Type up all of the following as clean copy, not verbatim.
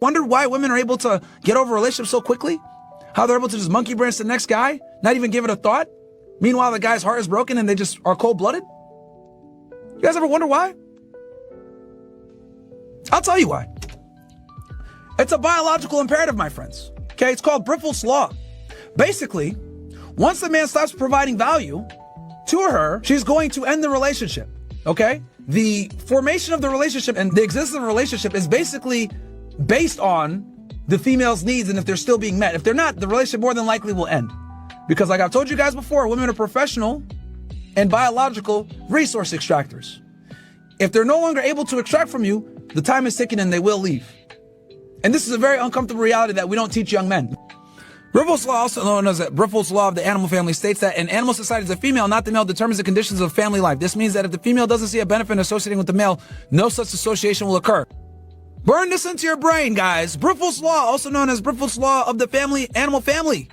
wondered why women are able to get over relationships so quickly? How they're able to just monkey branch to the next guy, not even give it a thought? Meanwhile, the guy's heart is broken and they just are cold-blooded? You guys ever wonder why? I'll tell you why. It's a biological imperative, my friends. Okay, it's called Briffel's Law. Basically, once the man stops providing value to her, she's going to end the relationship. Okay? The formation of the relationship and the existence of the relationship is basically based on the female's needs, and if they're still being met. If they're not, the relationship more than likely will end. Because like I've told you guys before, women are professional and biological resource extractors. If they're no longer able to extract from you, the time is ticking and they will leave. And this is a very uncomfortable reality that we don't teach young men. Briffel's Law, also known as Briffel's Law of the animal family, states that in animal societies, the female, not the male, determines the conditions of family life. This means that if the female doesn't see a benefit in associating with the male, no such association will occur. Burn this into your brain, guys. Briffel's Law, also known as Briffel's Law of the animal family,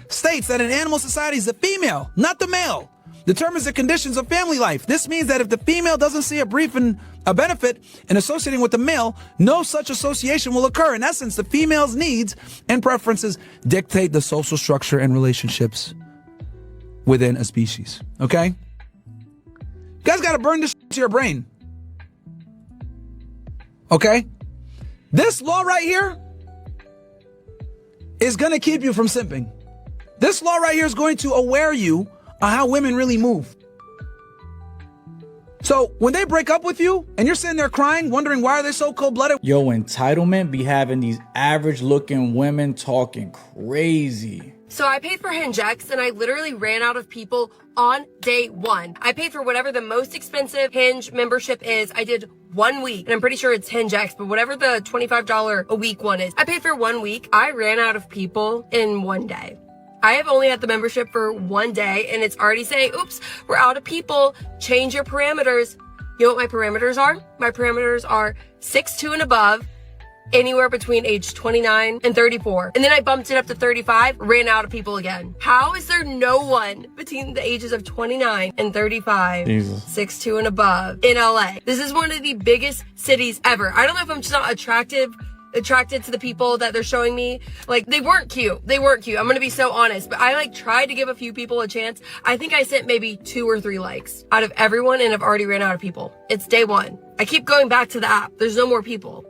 states that in animal societies, the female, not the male, determines the conditions of family life. This means that if the female doesn't see a benefit in associating with the male, no such association will occur. In essence, the female's needs and preferences dictate the social structure and relationships within a species. Okay? You guys gotta burn this to your brain. Okay? This law right here is gonna keep you from simping. This law right here is going to aware you on how women really move. So when they break up with you and you're sitting there crying, wondering why are they so cold-blooded? Yo, entitlement be having these average looking women talking crazy. So I paid for Hinge X and I literally ran out of people on day one. I paid for whatever the most expensive Hinge membership is. I did 1 week, and I'm pretty sure it's Hinge X, but whatever the $25 a week one is. I paid for 1 week. I ran out of people in 1 day. I have only had the membership for 1 day and it's already saying, oops, we're out of people. Change your parameters. You know what my parameters are? My parameters are 6'2" and above, anywhere between age 29 and 34. And then I bumped it up to 35, ran out of people again. How is there no one between the ages of 29 and 35, Jesus. 6'2" and above in LA? This is one of the biggest cities ever. I don't know if I'm just not attracted to the people that they're showing me. Like, they weren't cute. I'm gonna be so honest, but I tried to give a few people a chance. I think I sent maybe 2 or 3 likes out of everyone and I've already ran out of people. It's day one. I keep going back to the app. There's no more people.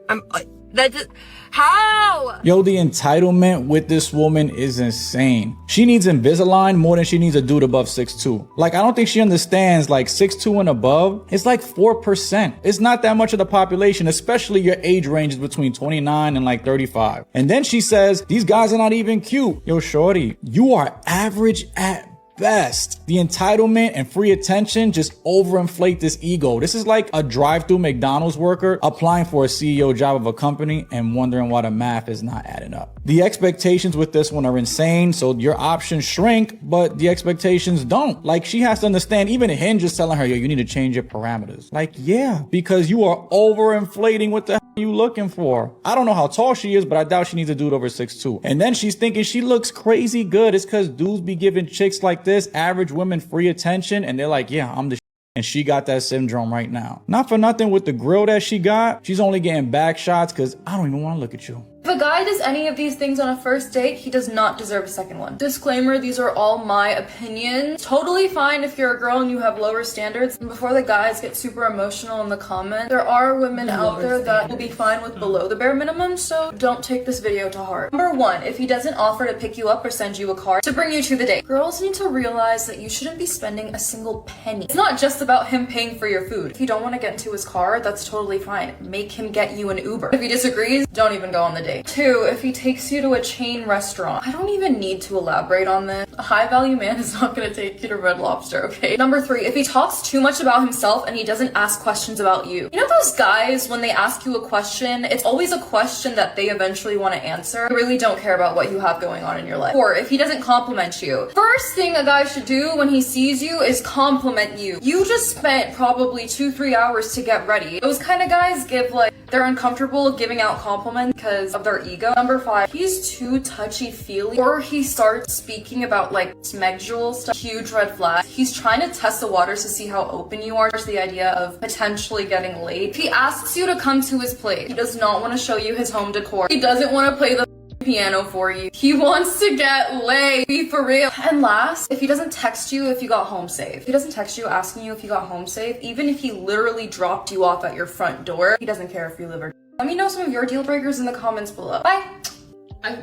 How? Yo, the entitlement with this woman is insane. She needs Invisalign more than she needs a dude above 6'2". Like, I don't think she understands, 6'2" and above, it's 4%. It's not that much of the population, especially your age range is between 29 and 35. And then she says, these guys are not even cute. Yo, shorty, you are average at best. The entitlement and free attention just overinflate this ego. This is like a drive-through McDonald's worker applying for a CEO job of a company and wondering why the math is not adding up. The expectations with this one are insane, so your options shrink, but the expectations don't. She has to understand, even Hinge is telling her, yo, you need to change your parameters. Yeah, because you are overinflating what the hell you looking for. I don't know how tall she is, but I doubt she needs a dude over 6'2". And then she's thinking she looks crazy good. It's because dudes be giving chicks like this, average women, free attention, and they're like, yeah, I'm the and she got that syndrome right now. Not for nothing with the grill that she got, she's only getting back shots because I don't even want to look at you. If a guy does any of these things on a first date, he does not deserve a second one. Disclaimer, these are all my opinions. Totally fine if you're a girl and you have lower standards. And before the guys get super emotional in the comments, there are women out there that will be fine with below the bare minimum, so don't take this video to heart. Number 1, if he doesn't offer to pick you up or send you a car to bring you to the date. Girls need to realize that you shouldn't be spending a single penny. It's not just about him paying for your food. If you don't want to get into his car, that's totally fine. Make him get you an Uber. If he disagrees, don't even go on the date. 2, if he takes you to a chain restaurant. I don't even need to elaborate on this. A high-value man is not going to take you to Red Lobster, okay? Number 3, if he talks too much about himself and he doesn't ask questions about you. You know those guys, when they ask you a question, it's always a question that they eventually want to answer. They really don't care about what you have going on in your life. 4, if he doesn't compliment you. First thing a guy should do when he sees you is compliment you. You just spent probably 2-3 hours to get ready. Those kind of guys give They're uncomfortable giving out compliments because of their ego. Number 5, he's too touchy-feely, or he starts speaking about like sexual stuff. Huge red flag. He's trying to test the waters to see how open you are to the idea of potentially getting laid. If he asks you to come to his place, he does not want to show you his home decor. He doesn't want to play the piano for you. He wants to get laid. Be for real. And last, if he doesn't text you if you got home safe. If he doesn't text you asking you if you got home safe, even if he literally dropped you off at your front door, he doesn't care if you live or... Let me know some of your deal breakers in the comments below. Bye!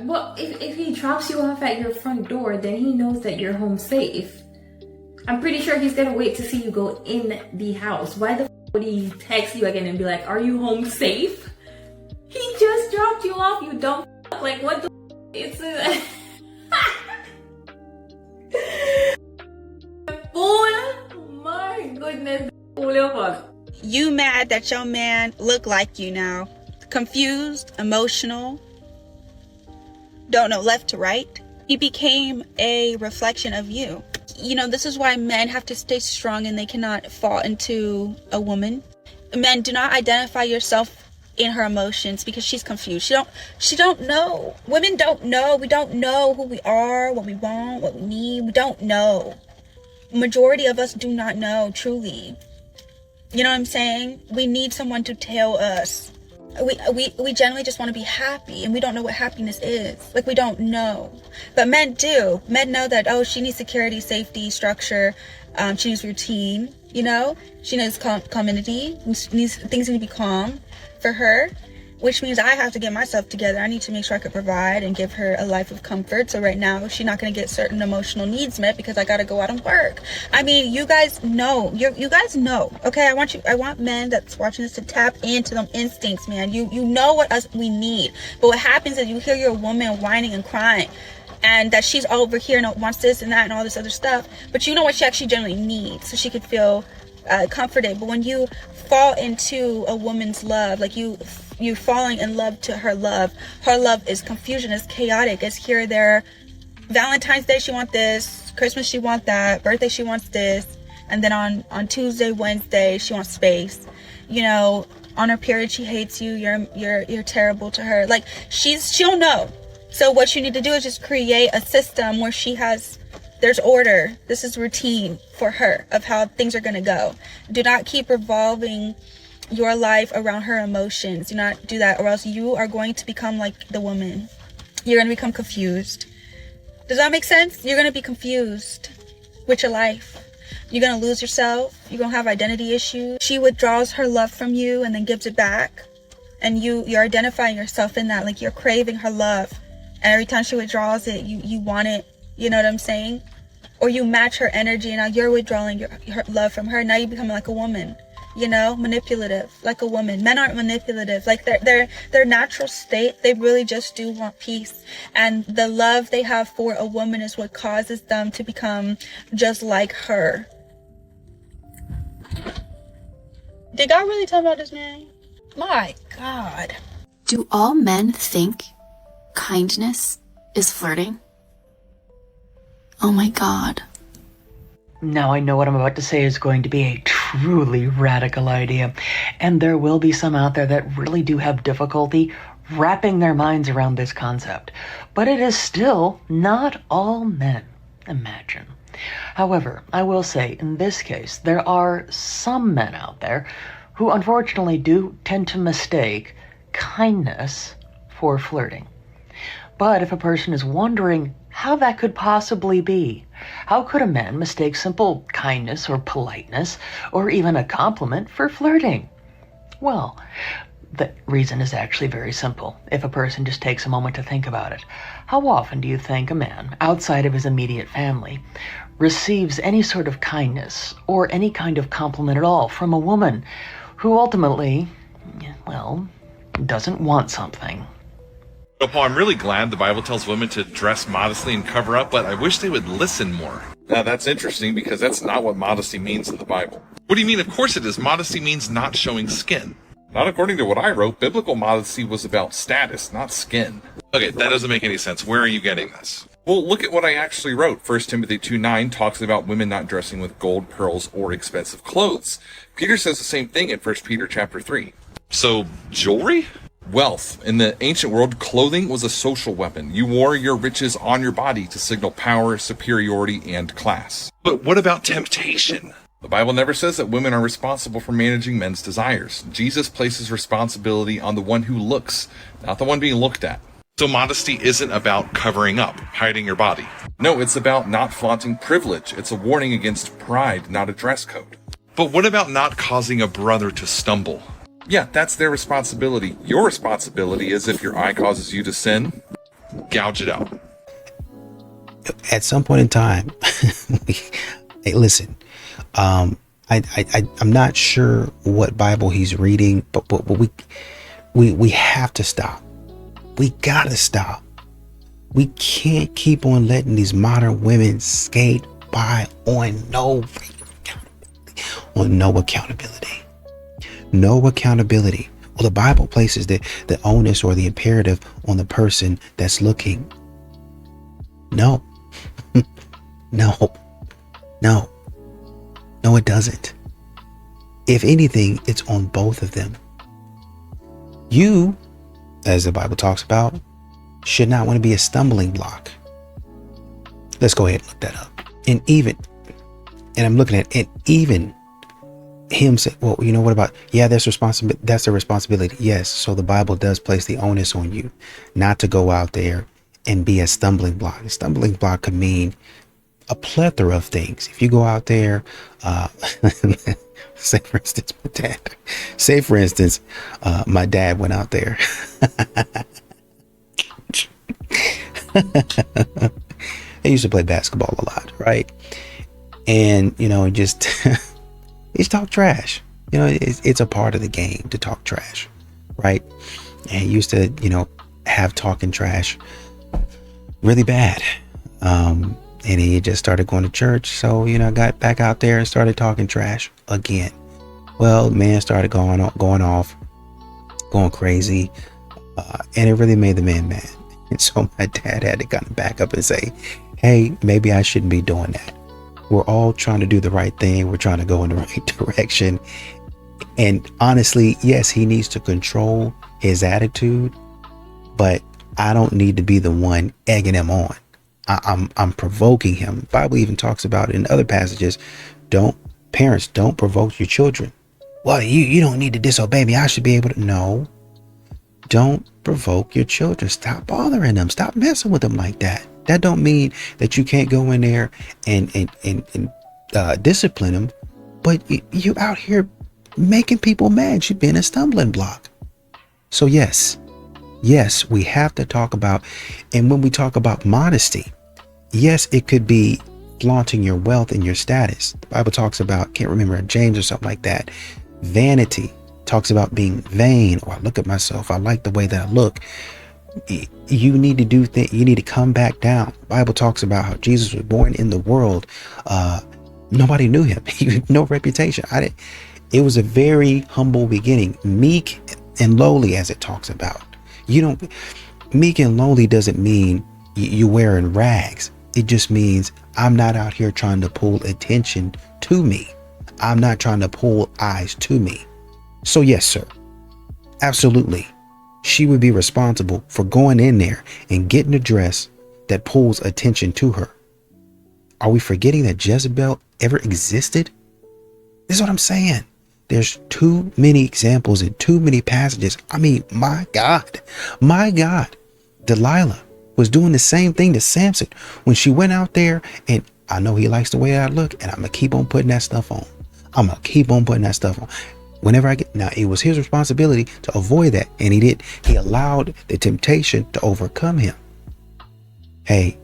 Well, if he drops you off at your front door, then he knows that you're home safe. I'm pretty sure he's gonna wait to see you go in the house. Why the would he text you again and be like, are you home safe? He just dropped you off, you dumb like, what the it's a... Oh my goodness. You mad that your man look like you now? Confused, emotional, don't know left to right. He became a reflection of you. You know, this is why men have to stay strong and they cannot fall into a woman. Men, do not identify yourself in her emotions because she's confused. She don't know. Women don't know. We don't know who we are, what we want, what we need. We don't know. Majority of us do not know, truly. You know what I'm saying? We need someone to tell us. We generally just want to be happy, and we don't know what happiness is. Like, we don't know. But men do. Men know that, oh, she needs security, safety, structure. She needs routine, you know? She needs community. Things need to be calm for her, which means I have to get myself together. I need to make sure I can provide and give her a life of comfort. So right now, she's not going to get certain emotional needs met because I got to go out and work. I mean, you guys know. You guys know. Okay, I want men that's watching this to tap into them instincts, man. You know what we need. But what happens is you hear your woman whining and crying, and that she's over here and wants this and that and all this other stuff. But you know what she actually generally needs, so she could feel comforted. But when you fall into a woman's love, like you're falling in love to her love is confusion, is chaotic, it's here, there. Valentine's Day she wants this, Christmas she wants that, birthday she wants this, and then on Tuesday, Wednesday she wants space. You know, on her period she hates you, you're terrible to her. Like, she'll know. So what you need to do is just create a system where there's order. This is routine for her of how things are going to go. Do not keep revolving your life around her emotions. Do not do that, or else you are going to become like the woman. You're going to become confused. Does that make sense? You're going to be confused with your life. You're going to lose yourself. You're going to have identity issues. She withdraws her love from you and then gives it back. And you're identifying yourself in that. Like, you're craving her love. And every time she withdraws it, you want it. You know what I'm saying? Or you match her energy, and now you're withdrawing her love from her. Now you become like a woman, you know, manipulative, like a woman. Men aren't manipulative. Like, their natural state, they really just do want peace. And the love they have for a woman is what causes them to become just like her. Did God really tell about this man? My God. Do all men think kindness is flirting? Oh my God. Now I know what I'm about to say is going to be a truly radical idea, and there will be some out there that really do have difficulty wrapping their minds around this concept. But it is still not all men. Imagine. However, I will say, in this case, there are some men out there who unfortunately do tend to mistake kindness for flirting. But if a person is wondering how that could possibly be, how could a man mistake simple kindness or politeness or even a compliment for flirting? Well, the reason is actually very simple, if a person just takes a moment to think about it. How often do you think a man, outside of his immediate family, receives any sort of kindness or any kind of compliment at all from a woman who ultimately, well, doesn't want something? Paul, I'm really glad the Bible tells women to dress modestly and cover up, but I wish they would listen more. Now, that's interesting because that's not what modesty means in the Bible. What do you mean? Of course it is. Modesty means not showing skin. Not according to what I wrote. Biblical modesty was about status, not skin. Okay, that doesn't make any sense. Where are you getting this? Well, look at what I actually wrote. 1 Timothy 2:9 talks about women not dressing with gold, pearls, or expensive clothes. Peter says the same thing in 1 Peter chapter 3. So, jewelry? Wealth. In the ancient world, clothing was a social weapon. You wore your riches on your body to signal power, superiority, and class. But what about temptation? The Bible never says that women are responsible for managing men's desires. Jesus places responsibility on the one who looks, not the one being looked at. So modesty isn't about covering up, hiding your body. No, it's about not flaunting privilege. It's a warning against pride, not a dress code. But what about not causing a brother to stumble? Yeah, that's their responsibility. Your responsibility is if your eye causes you to sin, gouge it out. At some point in time, hey, listen, I'm not sure what Bible he's reading, but we have to stop. We gotta stop. We can't keep on letting these modern women skate by on no accountability. No accountability. Well, the Bible places the onus or the imperative on the person that's looking. No. No, it doesn't. If anything, it's on both of them. You, as the Bible talks about, should not want to be a stumbling block. Let's go ahead and look that up. And I'm looking at it, even him say, well, you know what about, yeah, that's a responsibility. Yes. So the Bible does place the onus on you not to go out there and be a stumbling block. A stumbling block could mean a plethora of things. If you go out there, say for instance, my dad went out there. I used to play basketball a lot, right? And, just talk trash. It's a part of the game to talk trash, right? And he used to, have talking trash really bad. And he just started going to church. So, got back out there and started talking trash again. Well, man started going off, going crazy. And it really made the man mad. And so my dad had to kind of back up and say, hey, maybe I shouldn't be doing that. We're all trying to do the right thing. We're trying to go in the right direction. And honestly, yes, he needs to control his attitude, but I don't need to be the one egging him on. I'm provoking him. The Bible even talks about it in other passages. Parents don't provoke your children. Well, you don't need to disobey me. I should be able to. No, don't provoke your children. Stop bothering them. Stop messing with them like that. That don't mean that you can't go in there and discipline them, but you out here making people mad. You've been a stumbling block. So yes, we have to talk about, and when we talk about modesty, yes, it could be flaunting your wealth and your status. The Bible talks about, can't remember, James or something like that. Vanity talks about being vain. Or I look at myself, I like the way that I look. You need to do things. You need to come back down. The Bible talks about how Jesus was born in the world. Nobody knew him. He had no reputation. It was a very humble beginning, meek and lowly, as it talks about. Meek and lowly doesn't mean you're wearing rags. It just means I'm not out here trying to pull attention to me. I'm not trying to pull eyes to me. So yes, sir, absolutely. She would be responsible for going in there and getting a dress that pulls attention to her. Are we forgetting that Jezebel ever existed? This is what I'm saying. There's too many examples and too many passages. I mean, my God, Delilah was doing the same thing to Samson when she went out there, and I know he likes the way I look, and I'm going to keep on putting that stuff on. Whenever now it was his responsibility to avoid that, and he did. He allowed the temptation to overcome him. Hey,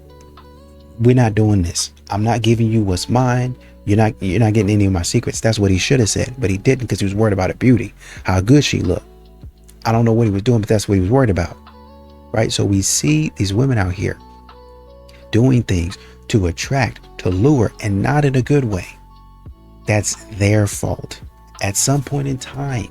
we're not doing this. I'm not giving you what's mine. You're not getting any of my secrets. That's what he should have said, but he didn't, because he was worried about her beauty, how good she looked. I don't know what he was doing, but that's what he was worried about, right? So we see these women out here doing things to attract, to lure, and not in a good way. That's their fault. At some point in time,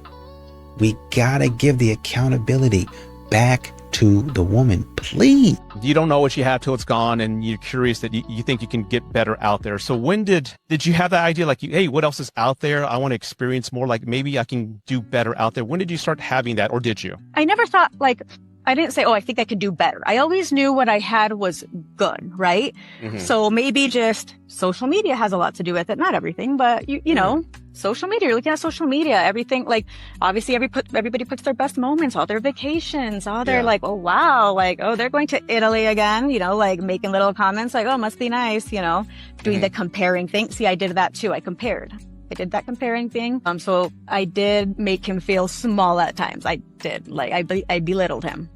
we gotta give the accountability back to the woman, please. You don't know what you have till it's gone, and you're curious that you think you can get better out there. So when did you have that idea, like, hey, what else is out there? I want to experience more, like maybe I can do better out there. When did you start having that, or did you? I never thought, like, I didn't say, oh, I think I could do better. I always knew what I had was good, right? Mm-hmm. So maybe just social media has a lot to do with it. Not everything, but you know, social media, you're looking at social media, everything, like, obviously everybody puts their best moments, all their vacations, all their like, oh, wow, like, oh, they're going to Italy again, you know, like making little comments like, oh, must be nice, you know, doing the comparing thing. See, I did that too. I did that comparing thing. So I did make him feel small at times. I did. Like, I belittled him.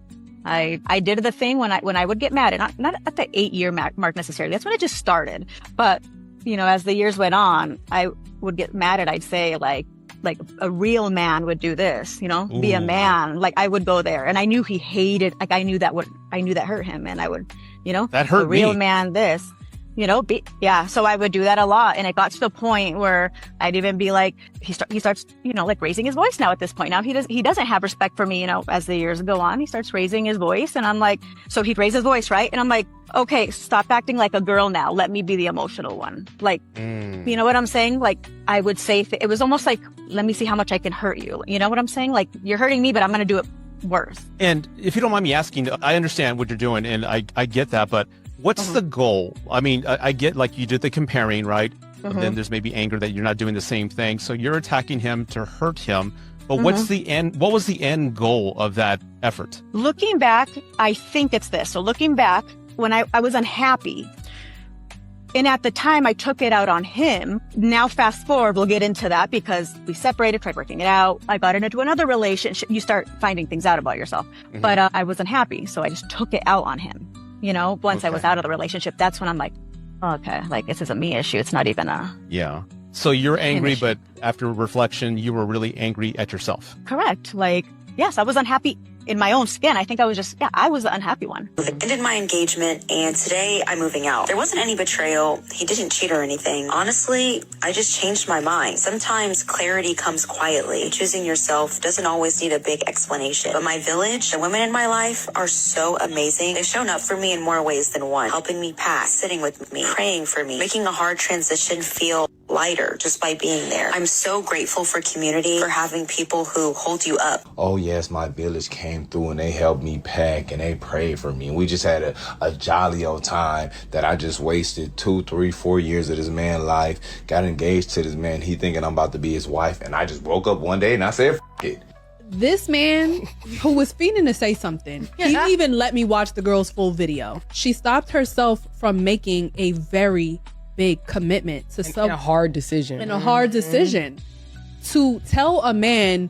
I did the thing when I would get mad, and not at the 8-year mark necessarily. That's when it just started. But, you know, as the years went on, I would get mad at, I'd say, like a real man would do this, you know, be a man. Like, I would go there, and I knew he hated, like, I knew that hurt him, and I would, you know, that hurt a real me. Man, this. You know, so I would do that a lot. And it got to the point where I'd even be like, he starts, you know, like raising his voice now at this point. Now he doesn't have respect for me, you know, as the years go on, he starts raising his voice. And I'm like, so he'd raise his voice, right? And I'm like, okay, stop acting like a girl now. Let me be the emotional one. Like, you know what I'm saying? Like, I would say, it was almost like, let me see how much I can hurt you. You know what I'm saying? Like, you're hurting me, but I'm going to do it worse. And if you don't mind me asking, I understand what you're doing, and I get that, but what's the goal? I mean, I get, like, you did the comparing, right? But then there's maybe anger that you're not doing the same thing. So you're attacking him to hurt him. But what's the end? What was the end goal of that effort? Looking back, I think it's this. So looking back, when I was unhappy, and at the time I took it out on him. Now fast forward, we'll get into that because we separated, tried working it out. I got into another relationship. You start finding things out about yourself. But I was unhappy, so I just took it out on him. You know, once I was out of the relationship, that's when I'm like, okay, like, this is a me issue. It's not even a... Yeah. So you're angry, but after reflection, you were really angry at yourself. Correct. Like, yes, I was unhappy in my own skin. I think I was just, I was the unhappy one. I ended my engagement, and today I'm moving out. There wasn't any betrayal. He didn't cheat or anything. Honestly, I just changed my mind. Sometimes clarity comes quietly. Choosing yourself doesn't always need a big explanation. But my village, the women in my life, are so amazing. They've shown up for me in more ways than one, helping me pass, sitting with me, praying for me, making a hard transition feel lighter just by being there. I'm so grateful for community, for having people who hold you up. Oh yes, my village came through and they helped me pack and they prayed for me. We just had a jolly old time that I just wasted 2, 3, 4 years of this man's life, got engaged to this man, he thinking I'm about to be his wife, and I just woke up one day and I said, F it. This man who was fiending to say something, he didn't even let me watch the girl's full video. She stopped herself from making a very big commitment to in a hard decision. In a hard decision. To tell a man,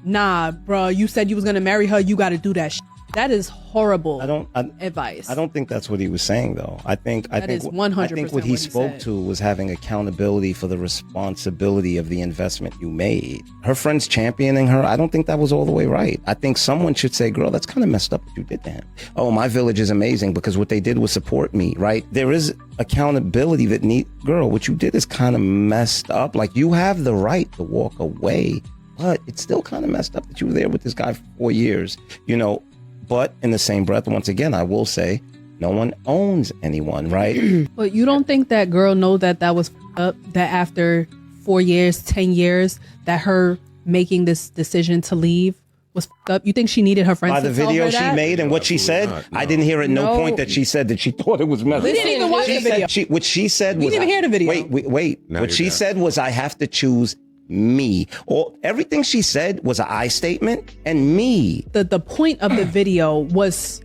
nah, bro, you said you was gonna marry her, you gotta do that shit. That is horrible advice. I don't think that's what he was saying, though. I think 100%. I think what he spoke to was having accountability for the responsibility of the investment you made. Her friends championing her, I don't think that was all the way right. I think someone should say, girl, that's kind of messed up what you did to him. Oh, my village is amazing because what they did was support me, right? There is accountability that girl, what you did is kind of messed up. Like, you have the right to walk away, but it's still kind of messed up that you were there with this guy for 4 years, you know. But in the same breath, once again, I will say, no one owns anyone, right? But you don't think that girl know that was up, that after 4 years, 10 years, that her making this decision to leave was up? You think she needed her friends by the video she made and what she said? No. I didn't hear at no point that she said that she thought it was messed up. We didn't even watch the video. What she said was... We didn't even hear the video. Wait. What she said was, I have to choose me. Or everything she said was an I statement and me. The point of the video was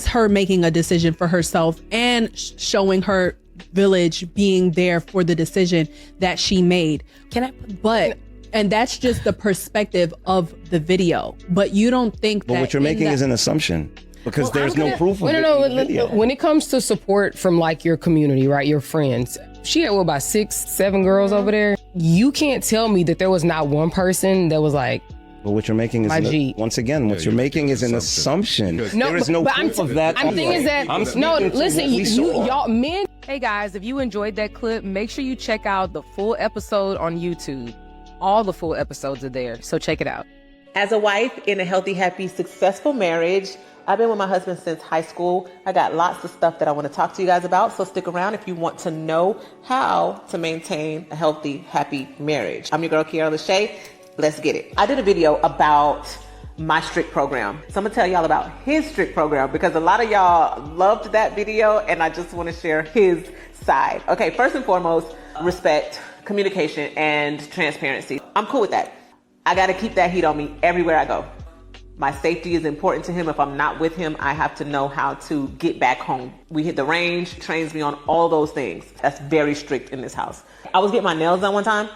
her making a decision for herself and showing her village being there for the decision that she made. And that's just the perspective of the video. But you don't think that what you're making is an assumption. Because there's no proof of it in the video. When it comes to support from, like, your community, right, your friends, she had about 6, 7 girls over there. You can't tell me that there was not one person that was like, but what you're making is once again, what you're making is an assumption. No, there is no proof of that. I'm thinking that listen, y'all men. Hey guys, if you enjoyed that clip, make sure you check out the full episode on YouTube. All the full episodes are there, so check it out. As a wife in a healthy, happy, successful marriage, I've been with my husband since high school. I got lots of stuff that I want to talk to you guys about, so stick around if you want to know how to maintain a healthy, happy marriage. I'm your girl, Kiara Lachey. Let's get it. I did a video about my strict program. So I'm gonna tell y'all about his strict program because a lot of y'all loved that video and I just want to share his side. Okay, first and foremost, respect, communication, and transparency. I'm cool with that. I gotta keep that heat on me everywhere I go. My safety is important to him. If I'm not with him, I have to know how to get back home. We hit the range, trains me on all those things. That's very strict in this house. I was getting my nails done one time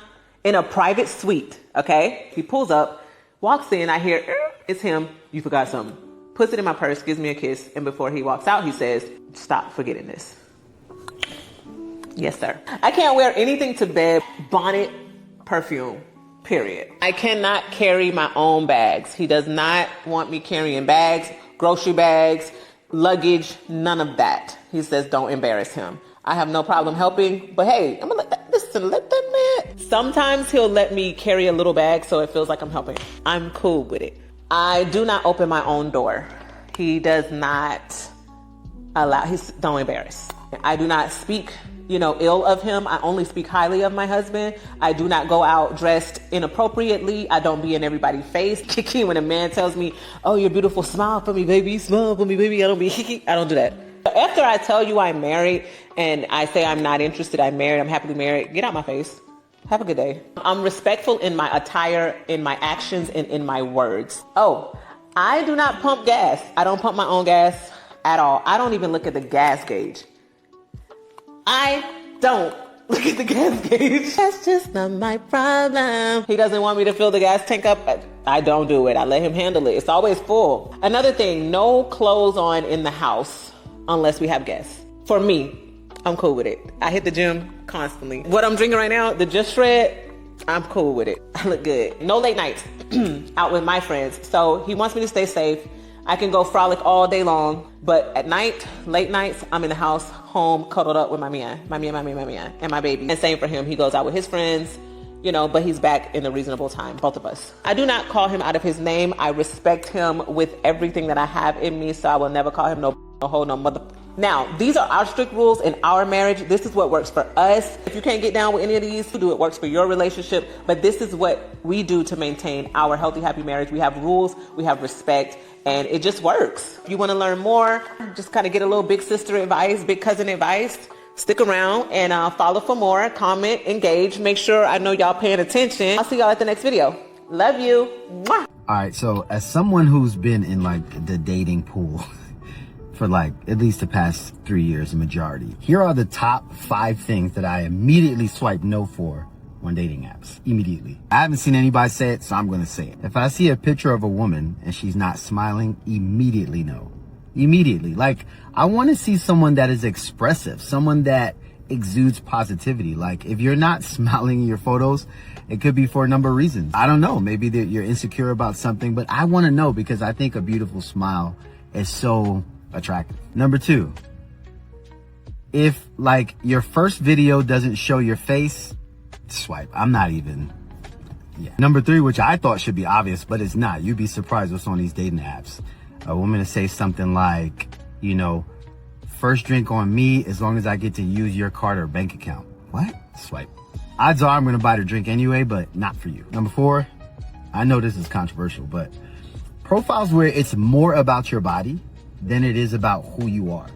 in a private suite, okay? He pulls up, walks in, I hear, it's him, you forgot something. Puts it in my purse, gives me a kiss, and before he walks out, he says, stop forgetting this. Yes, sir. I can't wear anything to bed, bonnet, perfume. Period. I cannot carry my own bags. He does not want me carrying bags, grocery bags, luggage, none of that. He says, don't embarrass him. I have no problem helping, but hey, I'm gonna let that man. Sometimes he'll let me carry a little bag so it feels like I'm helping. I'm cool with it. I do not open my own door. He does not allow, don't embarrass. I do not speak ill of him. I only speak highly of my husband. I do not go out dressed inappropriately. I don't be in everybody's face. Kiki, when a man tells me, oh, you're beautiful, smile for me, baby, smile for me, baby. I don't do that. After I tell you I'm married and I say I'm not interested, I'm married, I'm happily married, get out my face. Have a good day. I'm respectful in my attire, in my actions, and in my words. Oh, I do not pump gas. I don't pump my own gas at all. I don't even look at the gas gauge. I don't look at the gas gauge. That's just not my problem. He doesn't want me to fill the gas tank up. I don't do it. I let him handle it. It's always full. Another thing, no clothes on in the house unless we have guests. For me, I'm cool with it. I hit the gym constantly. What I'm drinking right now, the Just Shred, I'm cool with it. I look good. No late nights out with my friends. So he wants me to stay safe. I can go frolic all day long, but at night, late nights, I'm in the house, home, cuddled up with my man, and my baby. And same for him. He goes out with his friends, but he's back in a reasonable time, both of us. I do not call him out of his name. I respect him with everything that I have in me, so I will never call him no hoe, no mother. Now, these are our strict rules in our marriage. This is what works for us. If you can't get down with any of these, do what works for your relationship. But this is what we do to maintain our healthy, happy marriage. We have rules, we have respect, and it just works. If you want to learn more, just kind of get a little big sister advice, big cousin advice, stick around and follow for more, comment, engage, make sure I know y'all paying attention. I'll see y'all at the next video. Love you. Mwah. All right, so as someone who's been in the dating pool for at least the past 3 years, the majority, here are the top 5 things that I immediately swipe no for on dating apps. Immediately. I haven't seen anybody say it, so I'm gonna say it. If I see a picture of a woman and she's not smiling, immediately no. Immediately. I want to see someone that is expressive, someone that exudes positivity. If you're not smiling in your photos, it could be for a number of reasons. I don't know. Maybe you're insecure about something, but I want to know because I think a beautiful smile is so attractive. Number 2, if your first video doesn't show your face, swipe. I'm not even. Yeah. Number 3, which I thought should be obvious, but it's not. You'd be surprised what's on these dating apps. A woman to say something like, first drink on me as long as I get to use your card or bank account. What? Swipe. Odds are I'm going to buy the drink anyway, but not for you. Number 4, I know this is controversial, but profiles where it's more about your body than it is about who you are.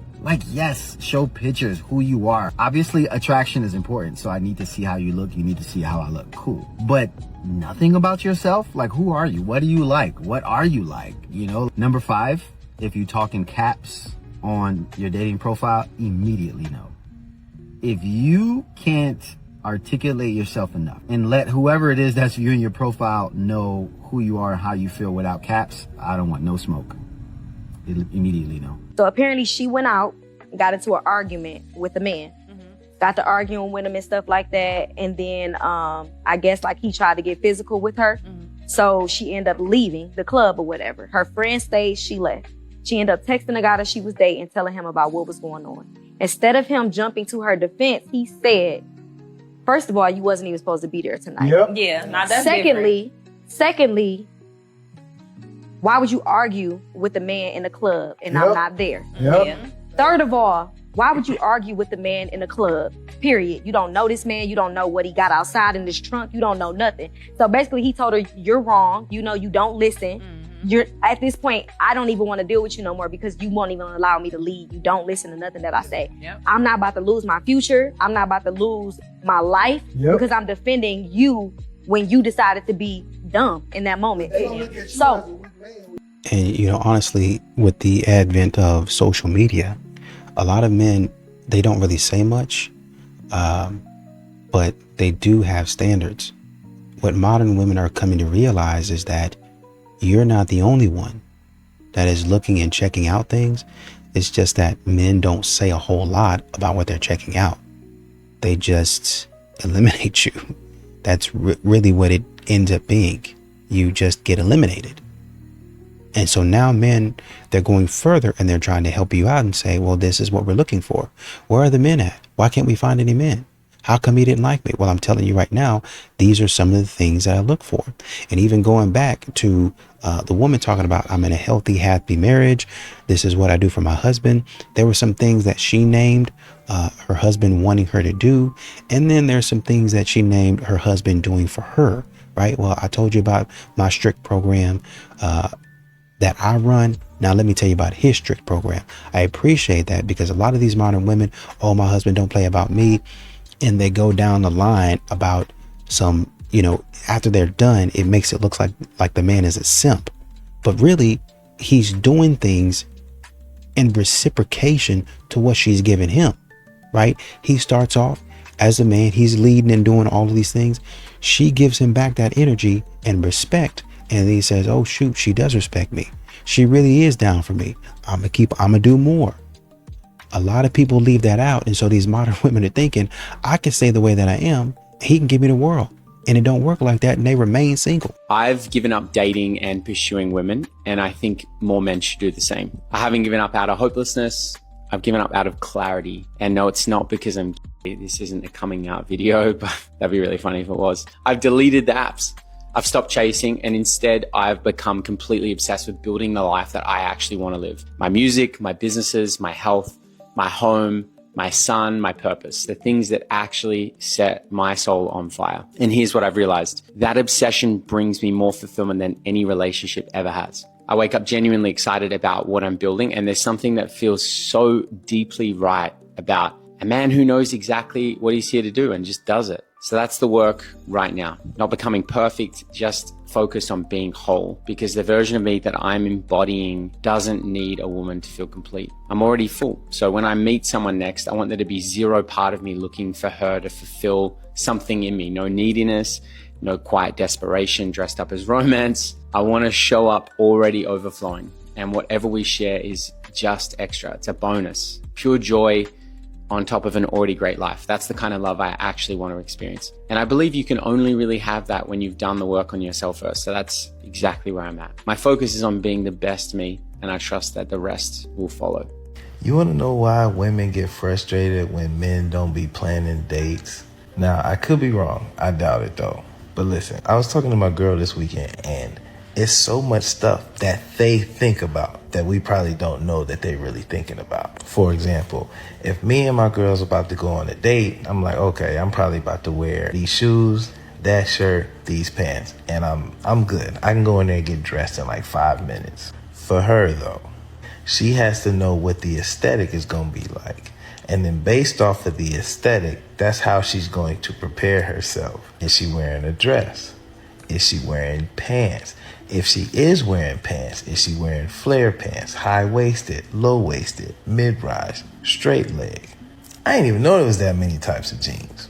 Yes, show pictures, who you are. Obviously, attraction is important, so I need to see how you look. You need to see how I look. Cool. But nothing about yourself? Who are you? What do you like? What are you like? Number 5, if you talk in caps on your dating profile, immediately no. If you can't articulate yourself enough and let whoever it is that's viewing your profile know who you are and how you feel without caps, I don't want no smoke. Immediately no. So apparently she went out, got into an argument with a man, got to arguing with him and stuff like that. And then I guess he tried to get physical with her. So she ended up leaving the club or whatever. Her friend stayed, she left. She ended up texting the guy that she was dating, telling him about what was going on. Instead of him jumping to her defense, he said, first of all, you wasn't even supposed to be there tonight. Yep. Yeah, now that's Secondly, why would you argue with a man in a club and I'm not there? Yep. Third of all, why would you argue with a man in a club? Period. You don't know this man. You don't know what he got outside in his trunk. You don't know nothing. So basically, he told her, you're wrong. You know, you don't listen. You're at this point, I don't even want to deal with you no more because you won't even allow me to lead. You don't listen to nothing that I say. I'm not about to lose my future. I'm not about to lose my life because I'm defending you when you decided to be dumb in that moment. So, and you know, honestly, with the advent of social media, a lot of men, they don't really say much, but they do have standards. What modern women are coming to realize is that you're not the only one that is looking and checking out things. It's just that men don't say a whole lot about what they're checking out. They just eliminate you. That's really what it ends up being. You just get eliminated. And so now men, they're going further and they're trying to help you out and say, well, this is what we're looking for. Where are the men at? Why can't we find any men? How come he didn't like me? Well, I'm telling you right now, these are some of the things that I look for. And even going back to the woman talking about, I'm in a healthy, happy marriage. This is what I do for my husband. There were some things that she named her husband wanting her to do. And then there's some things that she named her husband doing for her, right? Well, I told you about my strict program that I run. Now, let me tell you about his strict program. I appreciate that because a lot of these modern women, oh, my husband don't play about me. And they go down the line about some, you know, after they're done, it makes it look like the man is a simp. But really, he's doing things in reciprocation to what she's giving him, right? He starts off as a man, he's leading and doing all of these things. She gives him back that energy and respect. And he says, oh, shoot, she does respect me. She really is down for me. I'm gonna do more. A lot of people leave that out. And so these modern women are thinking, I can stay the way that I am. He can give me the world. And it don't work like that. And they remain single. I've given up dating and pursuing women. And I think more men should do the same. I haven't given up out of hopelessness. I've given up out of clarity. And no, it's not because I'm gay. This isn't a coming out video, but that'd be really funny if it was. I've deleted the apps. I've stopped chasing, and instead I've become completely obsessed with building the life that I actually want to live. My music, my businesses, my health, my home, my son, my purpose, the things that actually set my soul on fire. And here's what I've realized. That obsession brings me more fulfillment than any relationship ever has. I wake up genuinely excited about what I'm building, and there's something that feels so deeply right about a man who knows exactly what he's here to do and just does it. So that's the work right now. Not becoming perfect, just focused on being whole, because the version of me that I'm embodying doesn't need a woman to feel complete. I'm already full. So when I meet someone next, I want there to be zero part of me looking for her to fulfill something in me. No neediness, no quiet desperation dressed up as romance. I want to show up already overflowing. And whatever we share is just extra. It's a bonus. Pure joy on top of an already great life. That's the kind of love I actually want to experience. And I believe you can only really have that when you've done the work on yourself first. So that's exactly where I'm at. My focus is on being the best me, and I trust that the rest will follow. You want to know why women get frustrated when men don't be planning dates? Now, I could be wrong. I doubt it though. But listen, I was talking to my girl this weekend, and it's so much stuff that they think about that we probably don't know that they're really thinking about. For example, if me and my girl's about to go on a date, I'm like, okay, I'm probably about to wear these shoes, that shirt, these pants, and I'm good. I can go in there and get dressed in like 5 minutes. For her though, she has to know what the aesthetic is going to be like. And then based off of the aesthetic, that's how she's going to prepare herself. Is she wearing a dress? Is she wearing pants? If she is wearing pants, is she wearing flare pants, high-waisted, low-waisted, mid-rise, straight leg? I didn't even know there was that many types of jeans.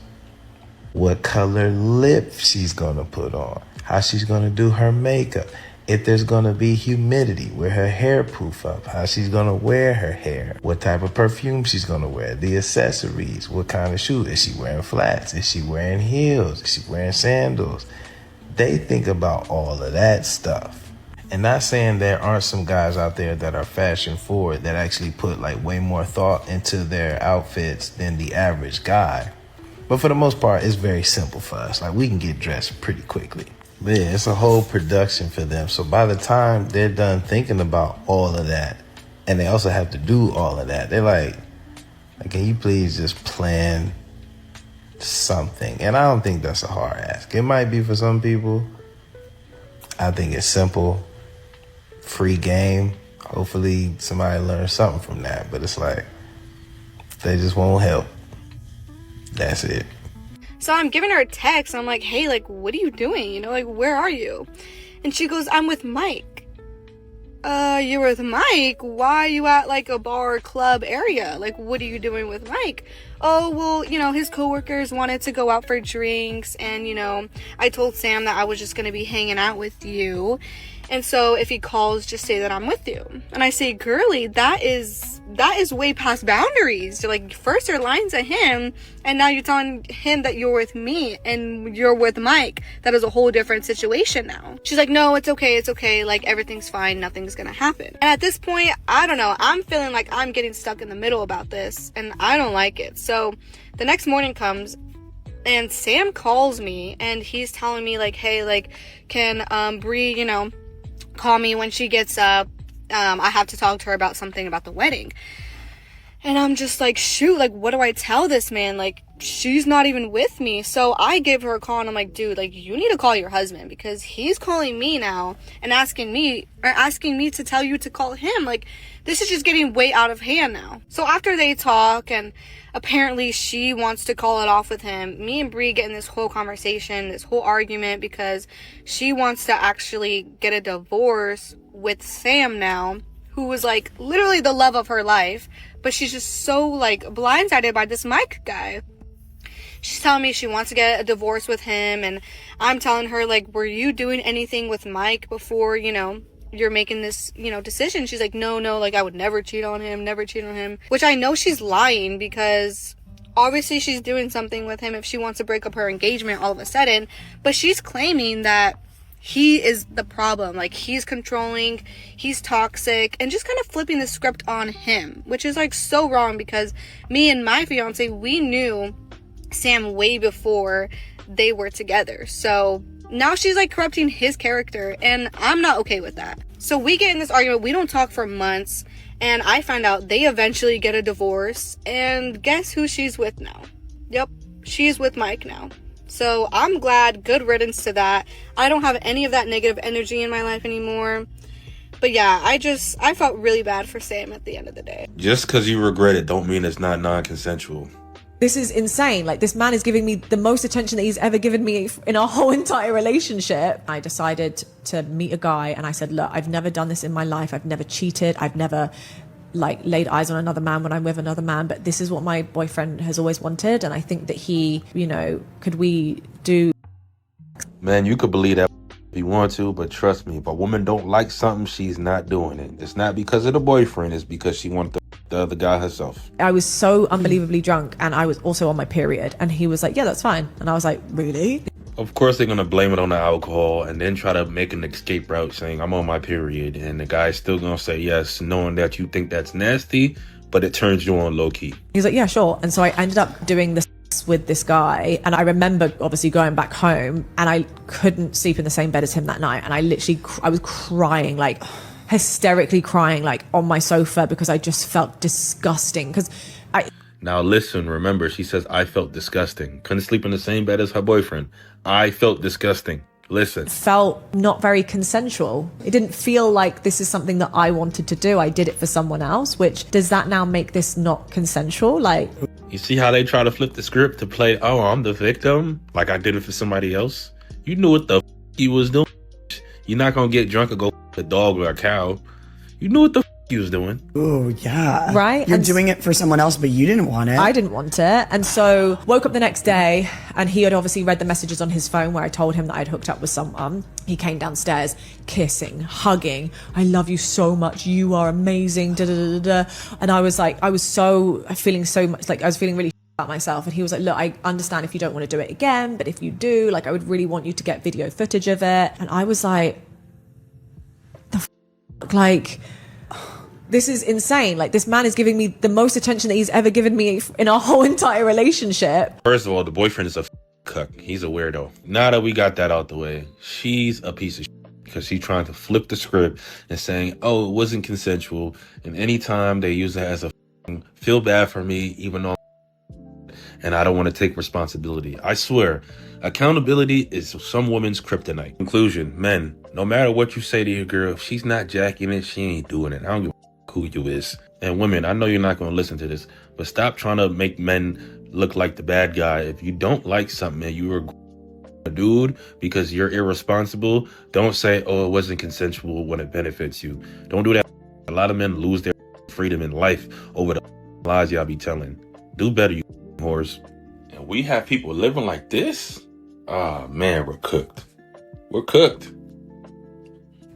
What color lip she's gonna put on, how she's gonna do her makeup, if there's gonna be humidity, where her hair poof up, how she's gonna wear her hair, what type of perfume she's gonna wear, the accessories, what kind of shoes, is she wearing flats, is she wearing heels, is she wearing sandals? They think about all of that stuff. And not saying there aren't some guys out there that are fashion forward that actually put like way more thought into their outfits than the average guy. But for the most part, it's very simple for us. Like we can get dressed pretty quickly. But yeah, it's a whole production for them. So by the time they're done thinking about all of that, and they also have to do all of that, they're like, can you please just plan something? And I don't think that's a hard ask. It might be for some people. I think it's simple, free game. Hopefully somebody learns something from that. But it's like, they just won't help. That's it. So I'm giving her a text. I'm like, hey, like, what are you doing? You know, like, where are you? And she goes, I'm with Mike. You're with Mike? Why are you at, like, a bar or club area? Like, what are you doing with Mike? Oh, well, you know, his coworkers wanted to go out for drinks. And, you know, I told Sam that I was just going to be hanging out with you. And so if he calls, just say that I'm with you. And I say, girly, that is way past boundaries. You're like, first you're lying to him, and now you're telling him that you're with me and you're with Mike. That is a whole different situation now. She's like, no, it's okay. Like, everything's fine. Nothing's gonna happen. And at this point, I don't know. I'm feeling like I'm getting stuck in the middle about this, and I don't like it. So the next morning comes, and Sam calls me, and he's telling me, like, hey, like, can Bree, you know, call me when she gets up. I have to talk to her about something about the wedding. And I'm just like, shoot, like, what do I tell this man? Like, she's not even with me. So I give her a call, and I'm like, dude, like, you need to call your husband, because he's calling me now and asking me to tell you to call him. Like, this is just getting way out of hand now. So after they talk, and apparently she wants to call it off with him, me and Bree get in this whole conversation, this whole argument, because she wants to actually get a divorce with Sam now, who was, like, literally the love of her life, but she's just so, like, blindsided by this Mike guy. She's telling me she wants to get a divorce with him, and I'm telling her, like, were you doing anything with Mike before, you know, you're making this, you know, decision? She's like, no, like, I would never cheat on him, which I know she's lying, because obviously she's doing something with him if she wants to break up her engagement all of a sudden, but she's claiming that he is the problem. Like, he's controlling, he's toxic, and just kind of flipping the script on him, which is, like, so wrong, because me and my fiance, we knew Sam way before they were together. So now she's, like, corrupting his character, and I'm not okay with that. So we get in this argument, we don't talk for months, and I find out they eventually get a divorce, and guess who she's with now? Yep, she's with Mike now. So I'm glad, good riddance to that. I don't have any of that negative energy in my life anymore. But yeah, I felt really bad for Sam at the end of the day. Just because you regret it don't mean it's not non-consensual. This is insane. Like, this man is giving me the most attention that he's ever given me in our whole entire relationship. I decided to meet a guy, and I said, look, I've never done this in my life. I've never cheated. I've never, like, laid eyes on another man when I'm with another man, but this is what my boyfriend has always wanted, and I think that he, you know, could we do... Man, you could believe that if you want to, but trust me, if a woman don't like something, she's not doing it. It's not because of the boyfriend, it's because she wanted the other guy herself. I was so unbelievably drunk, and I was also on my period, and he was like, yeah, that's fine. And I was like, really? Of course they're going to blame it on the alcohol and then try to make an escape route saying, I'm on my period. And the guy's still going to say yes, knowing that you think that's nasty, but it turns you on low key. He's like, yeah, sure. And so I ended up doing this with this guy. And I remember obviously going back home, and I couldn't sleep in the same bed as him that night. And I was crying, like hysterically crying, like on my sofa, because I just felt disgusting. Now listen, remember, she says, I felt disgusting. Couldn't sleep in the same bed as her boyfriend. I felt disgusting. Listen. Felt not very consensual. It didn't feel like this is something that I wanted to do. I did it for someone else, which does that now make this not consensual? Like, you see how they try to flip the script to play, oh, I'm the victim, like I did it for somebody else? You knew what the you was doing. You're not gonna get drunk and go a dog or a cow. You knew what the he was doing. Oh, yeah. Right? You're doing it for someone else, but you didn't want it. I didn't want it. And so woke up the next day, and he had obviously read the messages on his phone where I told him that I'd hooked up with someone. He came downstairs, kissing, hugging. I love you so much. You are amazing. Da, da, da, da, da. And I was like, I was feeling really about myself. And he was like, look, I understand if you don't want to do it again, but if you do, like, I would really want you to get video footage of it. And I was like, like, this is insane. Like, this man is giving me the most attention that he's ever given me in our whole entire relationship. First of all, the boyfriend is a cuck. He's a weirdo. Now that we got that out the way, she's a piece of shit because she's trying to flip the script and saying, oh, it wasn't consensual. And anytime they use it as a feel bad for me, even though and I don't want to take responsibility. I swear, accountability is some woman's kryptonite. Conclusion, men, no matter what you say to your girl, if she's not jacking it, she ain't doing it. I don't give a who you is. And women, I know you're not going to listen to this, but stop trying to make men look like the bad guy. If you don't like something and you are a dude because you're irresponsible, don't say, oh, it wasn't consensual when it benefits you. Don't do that. A lot of men lose their freedom in life over the lies y'all be telling. Do better, you whores. And we have people living like this? Ah, man, we're cooked. We're cooked.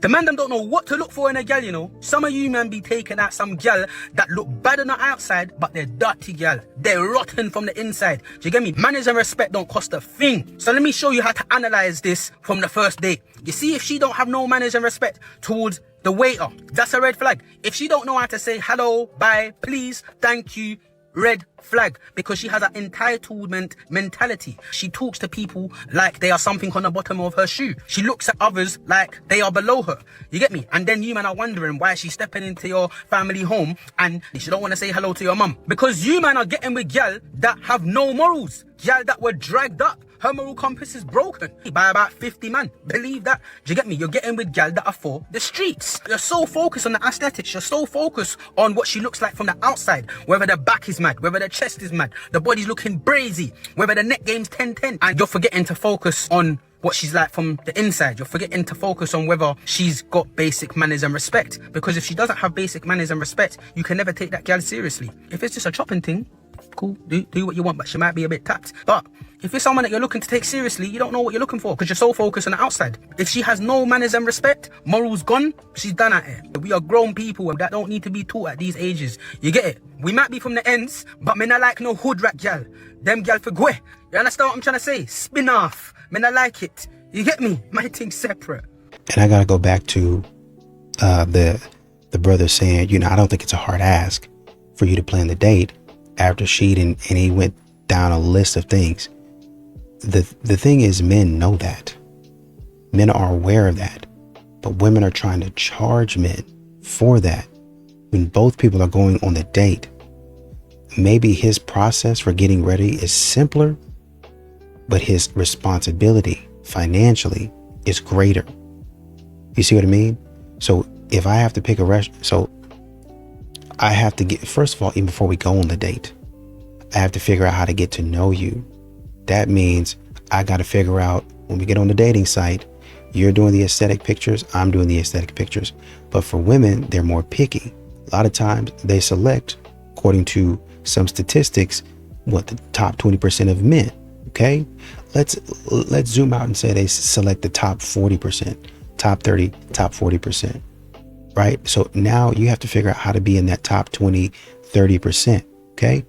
The man them don't know what to look for in a gal, you know. Some of you man be taking out some gal that look bad on the outside, but they're dirty gal. They're rotten from the inside. Do you get me? Manners and respect don't cost a thing. So let me show you how to analyze this from the first date. You see, if she don't have no manners and respect towards the waiter, that's a red flag. If she don't know how to say hello, bye, please, thank you, red flag, because she has an entitlement mentality. She talks to people like they are something on the bottom of her shoe. She looks at others like they are below her. You get me? And then you man are wondering why she's stepping into your family home and she don't want to say hello to your mum. Because you man are getting with gal that have no morals. Gal that were dragged up. Her moral compass is broken by about 50 man. Believe that. Do you get me? You're getting with gal that are for the streets. You're so focused on the aesthetics. You're so focused on what she looks like from the outside. Whether the back is mad, whether the chest is mad, the body's looking brazy, whether the neck game's 10-10. And you're forgetting to focus on what she's like from the inside. You're forgetting to focus on whether she's got basic manners and respect. Because if she doesn't have basic manners and respect, you can never take that gal seriously. If it's just a chopping thing, cool, do what you want, but she might be a bit tapped. But if it's someone that you're looking to take seriously, you don't know what you're looking for because you're so focused on the outside. If she has no manners and respect, morals gone, she's done at it. We are grown people that don't need to be taught at these ages. You get it? We might be from the ends, but me not like no hood rat gal. Them gal for gwe. You understand what I'm trying to say? Spin off. Me not like it. You get me? My thing's separate. And I gotta go back to the brother saying, you know, I don't think it's a hard ask for you to plan the date after cheating, and he went down a list of things. The thing is, men know that. Men are aware of that. But women are trying to charge men for that. When both people are going on the date, maybe his process for getting ready is simpler, but his responsibility financially is greater. You see what I mean? So if I have to pick a restaurant, so I have to get, first of all, even before we go on the date, I have to figure out how to get to know you. That means I got to figure out when we get on the dating site, you're doing the aesthetic pictures, I'm doing the aesthetic pictures. But for women, they're more picky. A lot of times they select, according to some statistics, what the top 20% of men. Okay, let's zoom out and say they select the top 40%, top 30, top 40%. Right? So now you have to figure out how to be in that top 20, 30%. Okay.